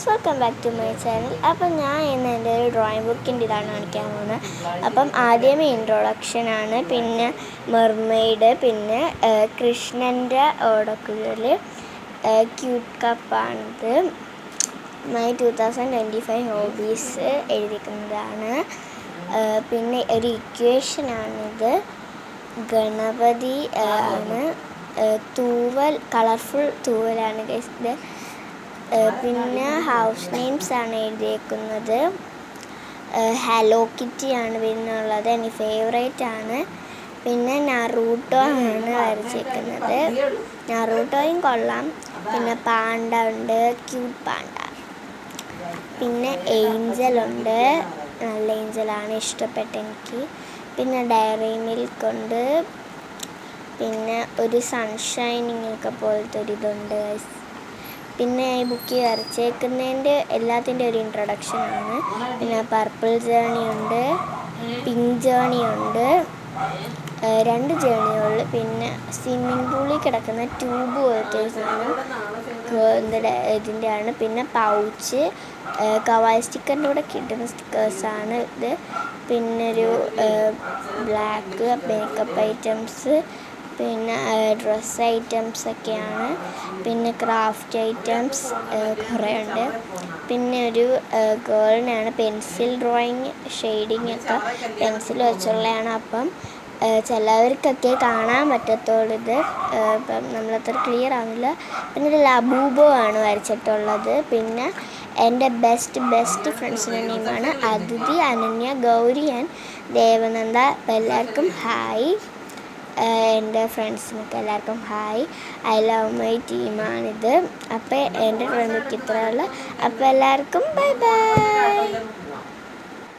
Guys, welcome back to my channel. അപ്പം ഞാൻ ഇന്ന് എൻ്റെ ഒരു ഡ്രോയിങ് ബുക്കിൻ്റെ ഇതാണ് കാണിക്കാൻ പോകുന്നത്. അപ്പം ആദ്യമേ ഇൻട്രൊഡക്ഷനാണ്, പിന്നെ മെർമെയ്ഡ്, പിന്നെ കൃഷ്ണൻ്റെ ഓടക്കുഴൽ, ക്യൂട്ട് കപ്പാണിത്. മൈ 2025 ഹോബീസ് എഴുതിക്കുന്നതാണ്. പിന്നെ ഒരു ഇക്വേഷനാണിത്. ഗണപതി ആണ്. തൂവൽ, കളർഫുൾ തൂവലാണ് ഗൈസ് ഇത്. പിന്നെ ഹൗസ് നെയിംസ് ആണ് എഴുതിയേക്കുന്നത്. ഹലോ കിറ്റി ആണ് പിന്നുള്ളത്, എനിക്ക് ഫേവറേറ്റ് ആണ്. പിന്നെ നറൂട്ടോ ആണ് വരച്ചേക്കുന്നത്. നറൂട്ടോയും കൊള്ളാം. പിന്നെ പാണ്ട ഉണ്ട്, ക്യൂട്ട് പാണ്ട. പിന്നെ ഏഞ്ചലുണ്ട്, നല്ല ഏഞ്ചലാണ്, ഇഷ്ടപ്പെട്ട എനിക്ക്. പിന്നെ ഡയറി മിൽക്ക് ഉണ്ട്. പിന്നെ ഒരു സൺഷൈനിങ് ഒക്കെ പോലത്തെ ഒരിതുണ്ട്. പിന്നെ ഈ ബുക്ക് വരച്ചേക്കുന്നതിൻ്റെ എല്ലാത്തിൻ്റെ ഒരു ഇൻട്രൊഡക്ഷനാണ്. പിന്നെ പർപ്പിൾ ജേണി ഉണ്ട്, പിങ്ക് ജേണി ഉണ്ട്, 2 ജേണിയുള്ളു. പിന്നെ സ്വിമ്മിങ് പൂളിൽ കിടക്കുന്ന ട്യൂബ് പോലത്തെ ഒരു സാധനം ഇതിൻ്റെ ആണ്. പിന്നെ പൗച്ച്, കവായ് സ്റ്റിക്കറിൻ്റെ കൂടെ കിട്ടുന്ന സ്റ്റിക്കേഴ്സാണ് ഇത്. പിന്നൊരു ബ്ലാക്ക് മേക്കപ്പ് ഐറ്റംസ്, പിന്നെ ഡ്രസ്സ് ഐറ്റംസ് ഒക്കെയാണ്. പിന്നെ ക്രാഫ്റ്റ് ഐറ്റംസ് കുറേ ഉണ്ട്. പിന്നെ ഒരു ഗേളിനാണ് പെൻസിൽ ഡ്രോയിങ്, ഷെയ്ഡിങ് ഒക്കെ പെൻസിൽ വെച്ചുള്ളതാണ്. അപ്പം ചിലവർക്കൊക്കെ കാണാൻ പറ്റത്തുള്ളൂ ഇത്. ഇപ്പം നമ്മളത്ര ക്ലിയർ ആവില്ല. പിന്നെ ഒരു ലബൂബോ ആണ് വരച്ചിട്ടുള്ളത്. പിന്നെ എൻ്റെ ബെസ്റ്റ് ഫ്രണ്ട്സിൻ്റെ നെയിമാണ് അതിഥി, അനന്യ, ഗൗരി ആൻഡ് ദേവനന്ദ. അപ്പം എല്ലാവർക്കും ഹായ്. എൻ്റെ ഫ്രണ്ട്സിനൊക്കെ എല്ലാവർക്കും ഹായ്. ഐ ലവ് മൈ ടീമാണിത്. അപ്പോൾ എൻ്റെ ഡ്രോയിങ് ബുക്ക് ഇത്രയുള്ളൂ. അപ്പോൾ എല്ലാവർക്കും ബൈ ബൈ.